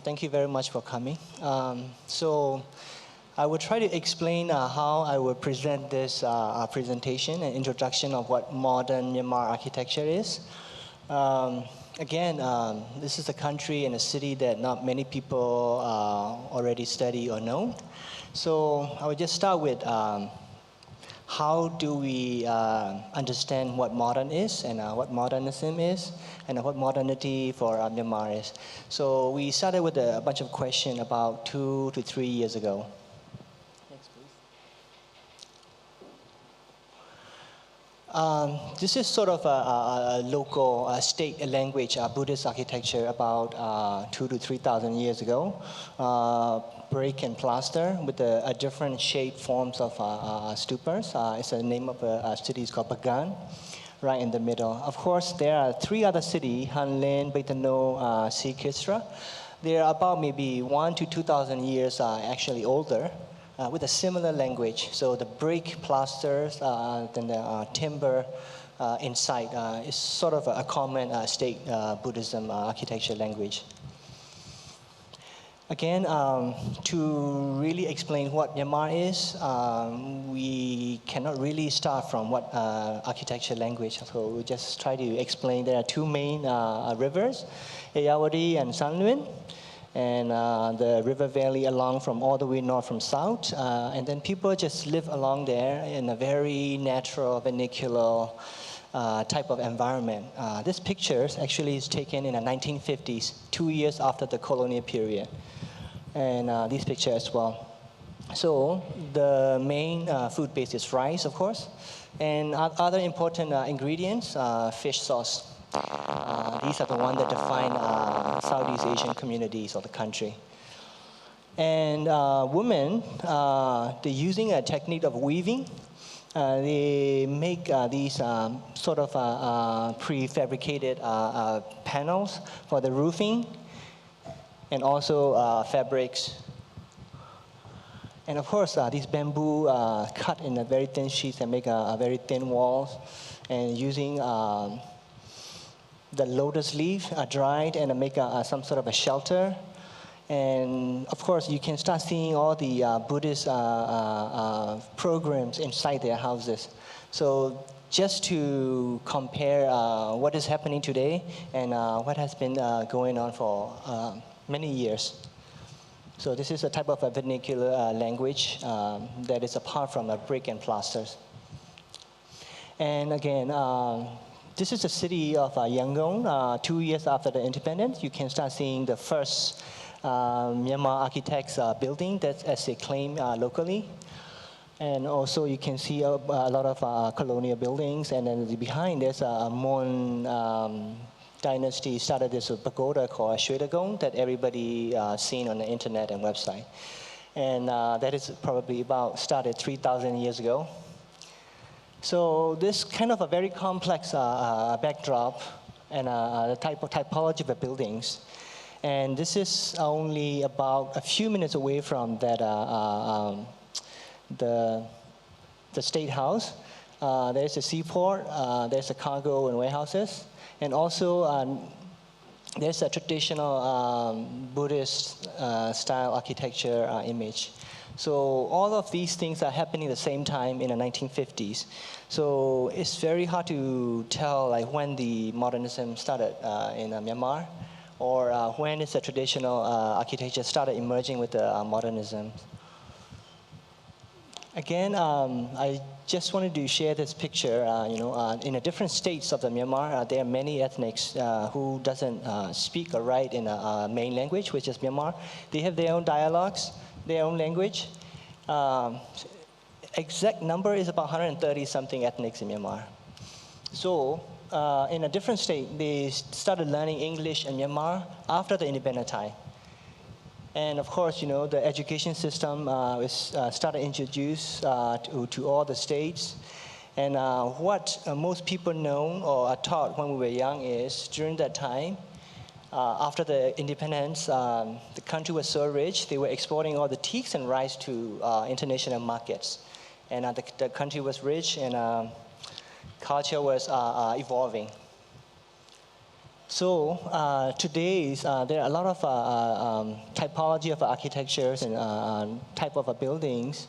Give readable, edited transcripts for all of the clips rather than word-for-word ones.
Thank you very much for coming. So I will try to explain how I will present this presentation and introduction of what modern Myanmar architecture is. This is a country and a city that not many people already study or know. So I will just start with how do we understand what modern is and what modernism is and what modernity for Myanmar is. So we started with a bunch of questions about 2 to 3 years ago. Next, please. This is sort of a local state language, Buddhist architecture about 2 to 3,000 years ago. Brick and plaster with a different shape forms of stupas. It's the name of a city called Bagan, right in the middle. Of course, there are 3 other cities, Hanlin, Baitano, Sikistra. They're about maybe 1 to 2,000 years actually older with a similar language. So the brick, plasters, then the timber inside is sort of a common state Buddhism architecture language. Again, to really explain what Myanmar is, we cannot really start from what architecture language. So we'll just try to explain there are 2 main rivers, Ayeyarwady and Sanluin, and the river valley along from all the way north from south. And then people just live along there in a very natural, vernacular type of environment. This picture actually is taken in the 1950s, 2 years after the colonial period. And this picture as well. So the main food base is rice, of course, and other important ingredients, fish sauce. These are the ones that define Southeast Asian communities of the country. And women, they're using a technique of weaving. They make these sort of prefabricated panels for the roofing, and also fabrics. And of course, these bamboo cut in a very thin sheets and make a very thin walls, and using the lotus leaf dried and make some sort of a shelter. And of course, you can start seeing all the Buddhist programs inside their houses. So just to compare what is happening today and what has been going on for many years. So this is a type of a vernacular language that is apart from brick and plasters. And again, this is the city of Yangon. 2 years after the independence, you can start seeing the first Myanmar architects building that as they claim locally. And also you can see a lot of colonial buildings, and then behind there's a Mon dynasty started this pagoda called Shwin that everybody seen on the internet and website. And that is probably about started 3,000 years ago. So this kind of a very complex backdrop and the type of typology of the buildings. And this is only about a few minutes away from that the State House. There's a seaport, there's a cargo and warehouses. And also, there's a traditional Buddhist style architecture image. So all of these things are happening at the same time in the 1950s. So it's very hard to tell like when the modernism started in Myanmar, or when is the traditional architecture started emerging with the modernism. Again, I just wanted to share this picture. In the different states of the Myanmar, there are many ethnics who doesn't speak or write in a main language, which is Myanmar. They have their own dialects, their own language. Exact number is about 130 something ethnics in Myanmar. So in a different state, they started learning English in Myanmar after the independent time. And of course, the education system was started introduced to all the states. And what most people know or are taught when we were young is during that time, after the independence, the country was so rich, they were exporting all the teaks and rice to international markets. And the country was rich and culture was evolving. So today, there are a lot of typology of architectures and type of buildings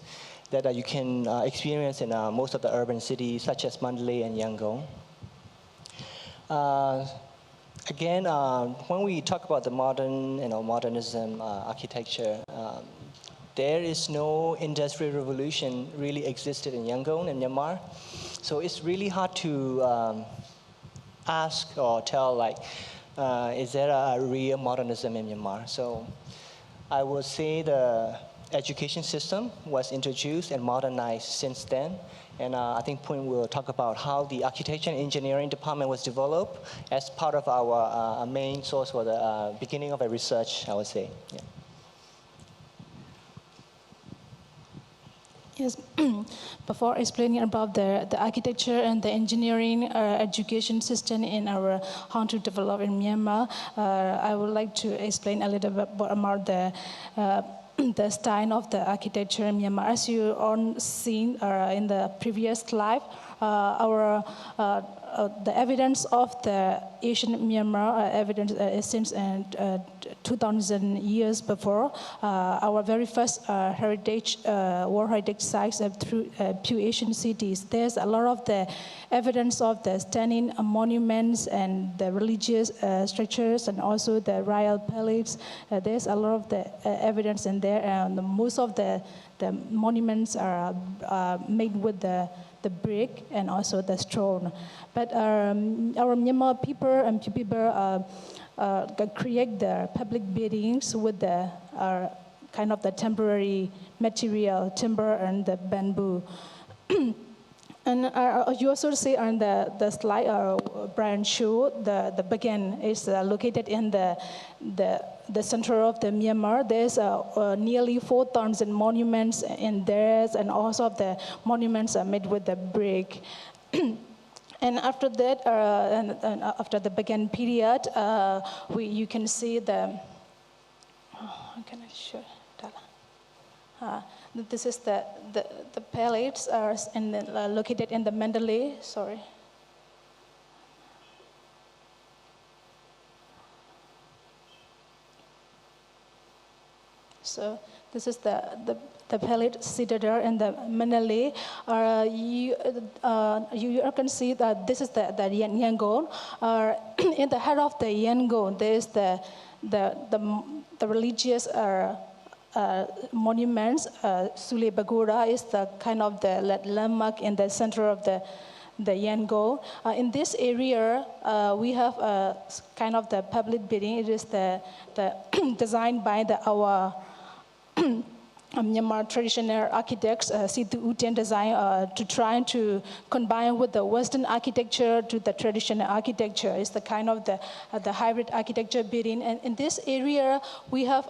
that you can experience in most of the urban cities, such as Mandalay and Yangon. Again, when we talk about the modernism architecture, there is no industrial revolution really existed in Yangon and Myanmar. So it's really hard to ask or tell, like, is there a real modernism in Myanmar? So I would say the education system was introduced and modernized since then. And I think Pwint will talk about how the architecture and engineering department was developed as part of our main source for the beginning of a research, I would say. Yeah. Yes, before explaining about the architecture and the engineering education system in our how to develop in Myanmar, I would like to explain a little bit about the style of the architecture in Myanmar. As you all seen in the previous slide, the evidence of the Asian Myanmar evidence since 2,000 years before. Our very first World Heritage sites through Pure Asian cities. There's a lot of the evidence of the standing monuments and the religious structures and also the royal palace. There's a lot of the evidence in there, and most of the monuments are made with the brick and also the stone. But our Myanmar people and people create the public buildings with the kind of the temporary material, timber and the bamboo. And you also see on the slide, Brian showed the Bagan is located in the center of the Myanmar. There's nearly 4,000 monuments in there, and also of the monuments are made with the brick. And after that, and after the Bagan period, you can see the. How can I show that? This is the palace are located in the Mandalay. Sorry. So this is the palace citadel in the Mandalay. You can see that this is the Yangon. In the head of the Yangon, there is the religious monuments. Sule Bagora is the kind of the landmark in the center of the Yangon. In this area, we have a kind of the public building. It is the designed by our Myanmar traditional architects, Situ Uten design, to try to combine with the Western architecture to the traditional architecture. It's the kind of the hybrid architecture building. And in this area, we have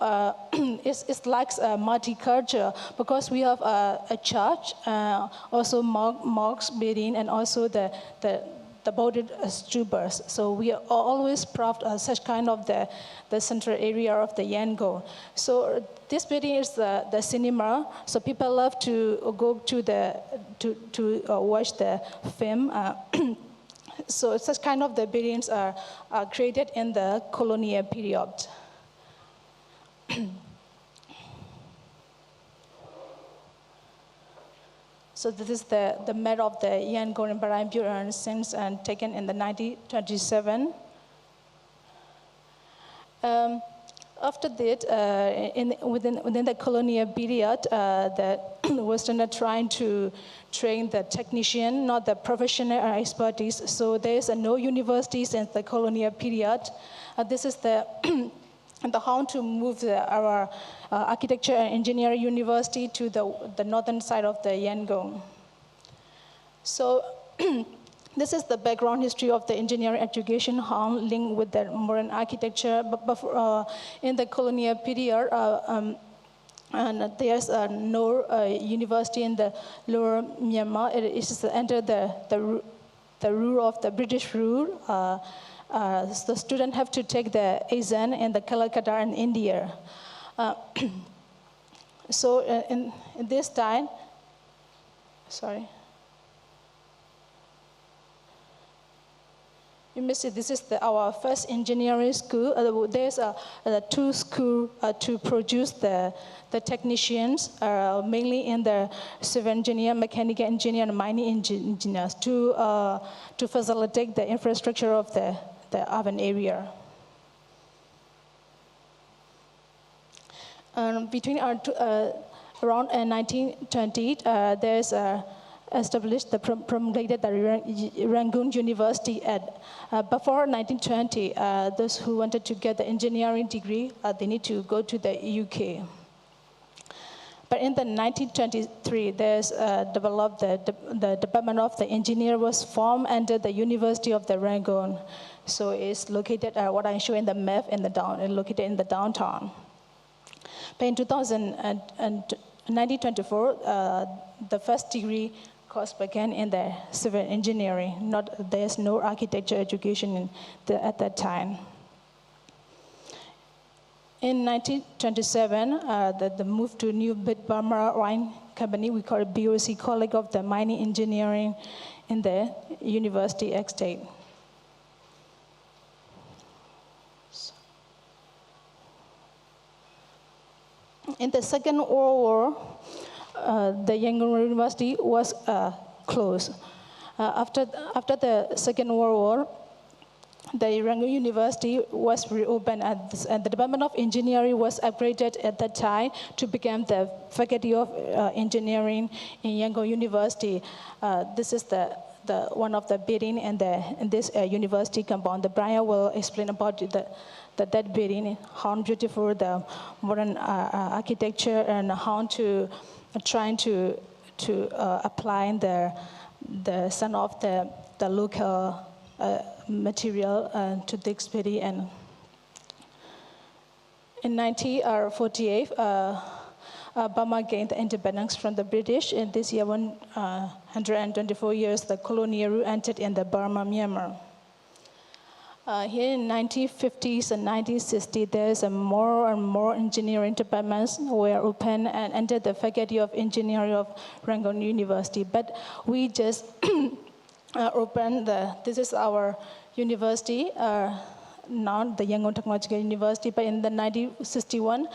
it's like a multicultural because we have a church, also mosque building, and also the boarded stupers. So we are always proud of such kind of the central area of the Yangon. So this building is the cinema. So people love to go to watch the film. So such kind of the buildings are created in the colonial period. So this is the map of the Yangon and Barai Bureau since and taken in the 1927. After that, within the colonial period, the Westerners are trying to train the technician, not the professional expertise. So there is no universities in the colonial period. This is the how to move our architecture and engineering university to the northern side of the Yangon. So this is the background history of the engineering education hall linked with the modern architecture. But in the colonial period, and there's no university in the lower Myanmar. It is under the rule of the British rule. The students have to take the exam in the Calcutta in India. So in this time, You may see this is our first engineering school. There's two schools to produce the technicians, mainly in the civil engineer, mechanical engineer, and mining engineers to facilitate the infrastructure of the urban area. Between around 1920, there's established promulgated the Rangoon University before 1920. Those who wanted to get the engineering degree, they need to go to the UK. But in the 1923, there's developed the Department of the Engineer was formed under the University of the Rangoon. So it's located, what I show in the map, located in the downtown. But in 1924, the first degree course began in the civil engineering. There's no architecture education at that time. In 1927, the move to New Burma Wine Company, we call it BOC, College of the Mining Engineering in the University Estate. In the Second World War, the Yangon University was closed. After the Second World War, the Rangoon University was reopened, and the Department of Engineering was upgraded at that time to become the Faculty of Engineering in Yangon University. This is the one of the building in this university compound. The Brian will explain about that building, how beautiful the modern architecture and how to trying to apply the some of the local material to this building. And in 1948, Burma gained the independence from the British. In this year, 124 years, the colonial rule entered in the Burma, Myanmar. Here in 1950s and 1960s, there's more and more engineering departments were open and entered the Faculty of Engineering of Rangoon University. But we just opened this is our university, now the Yangon Technological University, but in the 1961,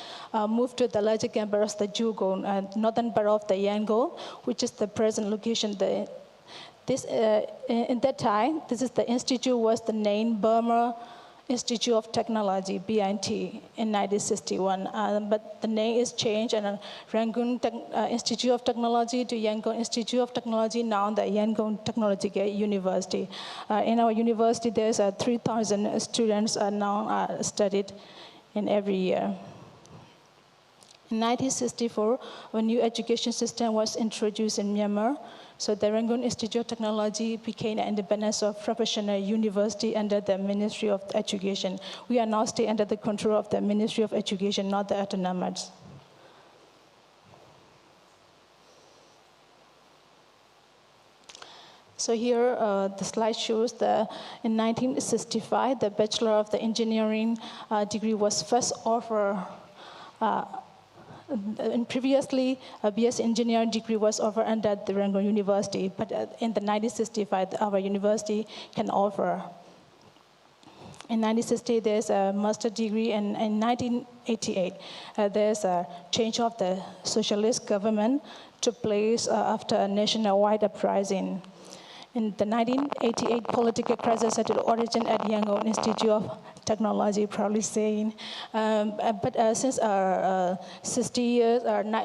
moved to the larger campus, the Jugon, northern part of the Yangon, which is the present location. In that time, this is the institute was the name Burma Institute of Technology, BIT, in 1961. But the name is changed, and Rangoon Institute of Technology to Yangon Institute of Technology, now the Yangon Technological University. In our university, there's 3,000 students now studied in every year. In 1964, a new education system was introduced in Myanmar. So the Rangoon Institute of Technology became an independent professional university under the Ministry of Education. We are now still under the control of the Ministry of Education, not the autonomous. So here, the slide shows that in 1965, the Bachelor of the Engineering degree was first offered. And previously, a BS engineering degree was offered under the Rangoon University, but in the 1965, our university can offer. In 1960, there's a master degree, and in 1988, there's a change of the socialist government took place after a nationwide uprising. In the 1988 political crisis had its origin at Yangon Institute of Technology, proudly saying. But since 60 years,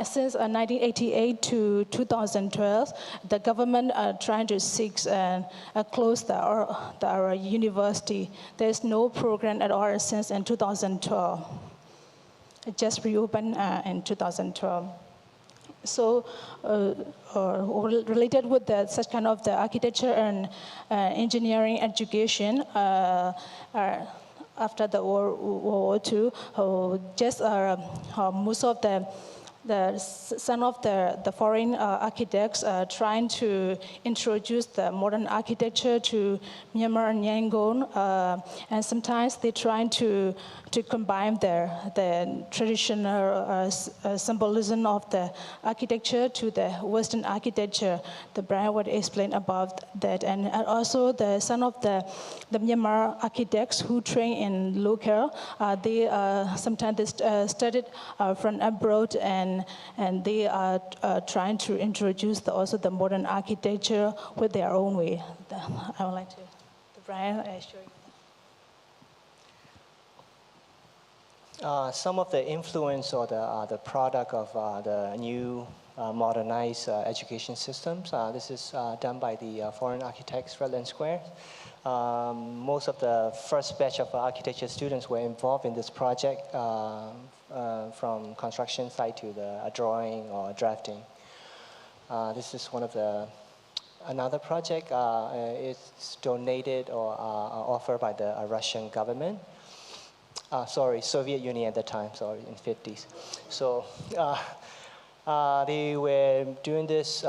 since 1988 to 2012, the government trying to close our university. There's no program at all since in 2012. It just reopened in 2012. So related with such kind of the architecture and engineering education after the World War II, just most of some of the foreign architects trying to introduce the modern architecture to Myanmar and Yangon, and sometimes they trying to combine the traditional symbolism of the architecture to the Western architecture. The Brian would explain about that, and also some of the Myanmar architects who train in local, they sometimes studied from abroad, and they are trying to introduce also the modern architecture with their own way. I would like to, Brian, show you. Some of the influence or the product of the new modernized education systems. This is done by the foreign architects, Redland Square. Most of the first batch of architecture students were involved in this project from construction site to the drawing or drafting. This is one of another project. It's donated or offered by the Russian government. Soviet Union at the time, in 50s. So they were doing this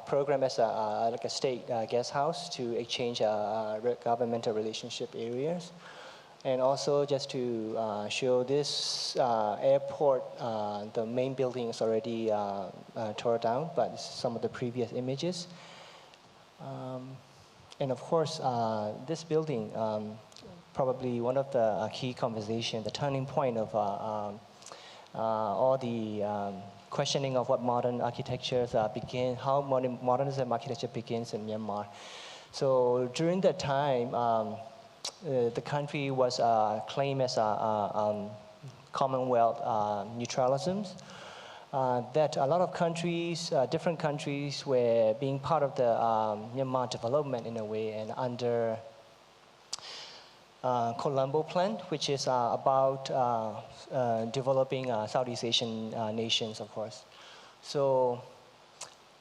program as like a state guest house to exchange governmental relationship areas. And also just to show this airport, the main building is already torn down, but this is some of the previous images. And of course, this building, probably one of the key conversation, the turning point of all the questioning of what modern architectures begin, how modernism architecture begins in Myanmar. So during that time, the country was claimed as a Commonwealth neutralism. That a lot of countries, different countries, were being part of the Myanmar development in a way, and under Colombo Plan, which is about developing Southeast Asian nations, of course. So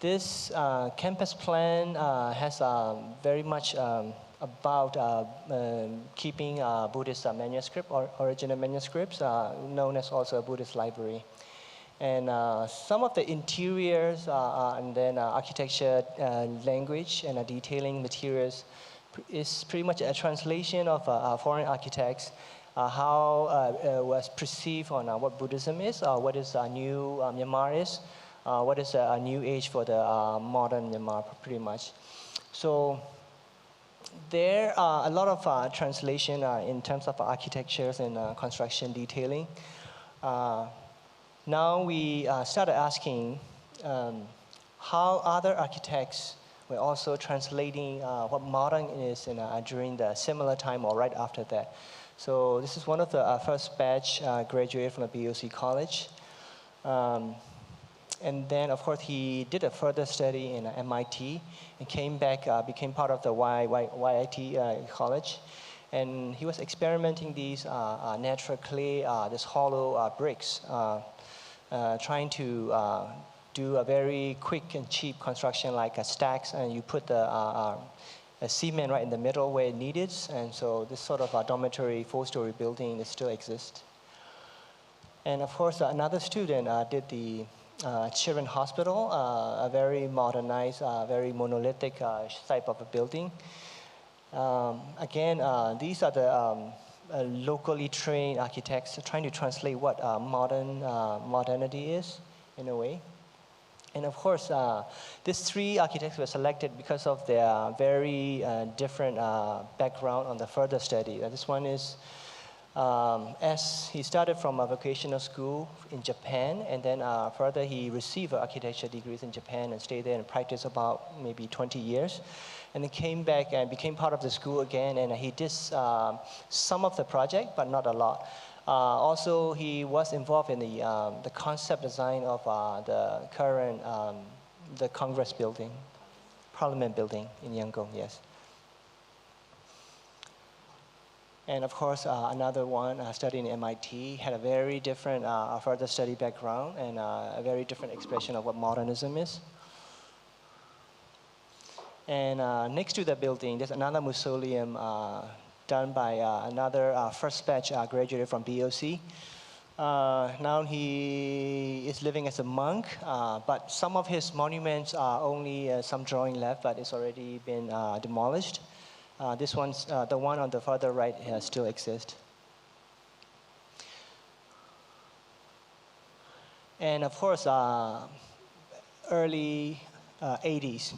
this campus plan has very much about keeping Buddhist manuscript, or original manuscripts, known as also a Buddhist library. And some of the interiors and then architecture language and detailing materials is pretty much a translation of foreign architects, how it was perceived on what Buddhism is, what is new Myanmar is, what is a new age for the modern Myanmar, pretty much. So there are a lot of translation in terms of architectures and construction detailing. Now we started asking how other architects we're also translating what modern is during the similar time or right after that. So this is one of the first batch graduated from the BOC College. And then, of course, he did a further study in MIT and came back, became part of the YIT College. And he was experimenting these natural clay, this hollow bricks, trying to do a very quick and cheap construction like stacks, and you put the cement right in the middle where it needed. And so this sort of dormitory 4-story building still exists. And of course, another student did the Children's Hospital, a very modernized, very monolithic type of a building. Again, these are the locally trained architects trying to translate what modernity is, in a way. And of course, these 3 architects were selected because of their very different background on the further study. This one is, as he started from a vocational school in Japan, and then further he received architecture degrees in Japan and stayed there and practiced about maybe 20 years. And then came back and became part of the school again, and he did some of the project, but not a lot. Also, he was involved in the concept design of the current the Congress building, Parliament building in Yangon, yes. And of course, another one studying at MIT had a very different further study background and a very different expression of what modernism is. And next to the building, there's another mausoleum done by another first batch graduated from BOC. Now he is living as a monk, but some of his monuments are only some drawing left, but it's already been demolished. This one's the one on the further right still exists. And of course, early 80s,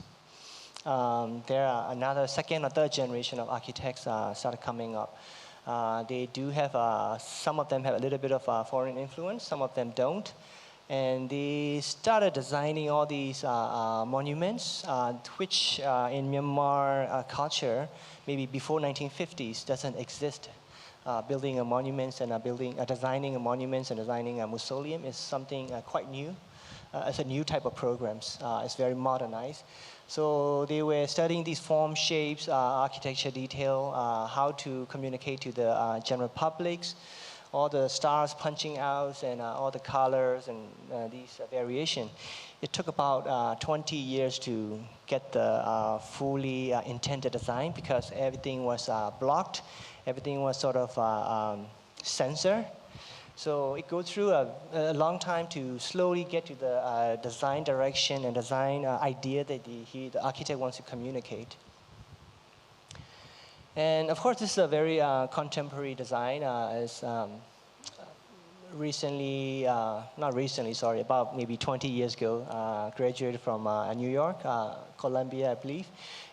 there are another second or third generation of architects started coming up. They do have, some of them have a little bit of foreign influence, some of them don't. And they started designing all these monuments, which in Myanmar culture, maybe before 1950s, doesn't exist. Building a monuments and designing a monuments and designing a mausoleum is something quite new. It's a new type of programs. It's very modernized. So they were studying these form, shapes, architecture detail, how to communicate to the general publics, all the stars punching out and all the colors and these variation. It took about 20 years to get the fully intended design because everything was blocked, everything was sort of censored. So it goes through a long time to slowly get to the design direction and design idea that the architect wants to communicate. And of course, this is a very contemporary design. It's recently, not recently, sorry, about maybe 20 years ago, graduated from New York, Columbia, I believe.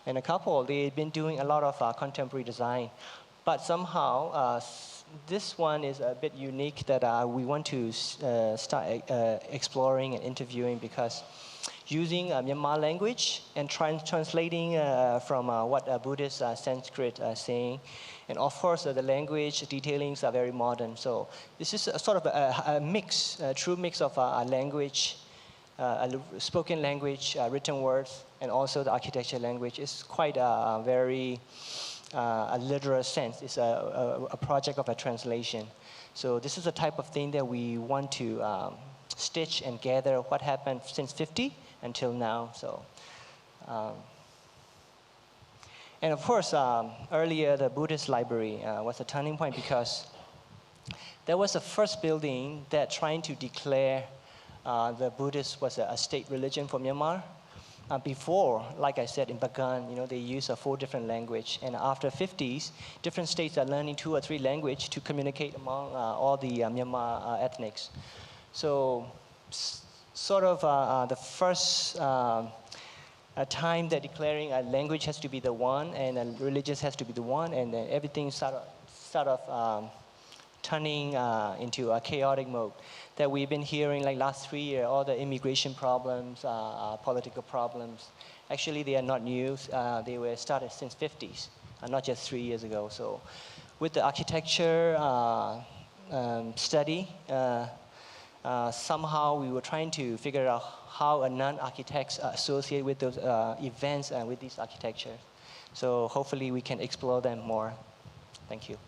And a couple, they've been doing a lot of contemporary design. But somehow, this one is a bit unique that we want to start exploring and interviewing because using Myanmar language and translating from what Buddhist Sanskrit are saying, and of course the language detailings are very modern. So this is a sort of a mix, a true mix of a language, spoken language, written words, and also the architecture language. It's quite a very a literal sense. It's a project of a translation. So this is the type of thing that we want to stitch and gather what happened since 50 until now. So, and of course, earlier the Buddhist library was a turning point because that was the first building that trying to declare the Buddhist was a state religion for Myanmar. Before, like I said, in Bagan, they use 4 different language. And after 50s, different states are learning 2 or 3 language to communicate among all the Myanmar ethnics. So sort of the first time that declaring a language has to be the one and a religious has to be the one, and then everything sort of turning into a chaotic mode that we've been hearing like last 3 years, all the immigration problems, political problems. Actually, they are not new. They were started since 50s, not just 3 years ago. So with the architecture study, somehow we were trying to figure out how a non-architects associate with those events and with these architecture. So hopefully we can explore them more. Thank you.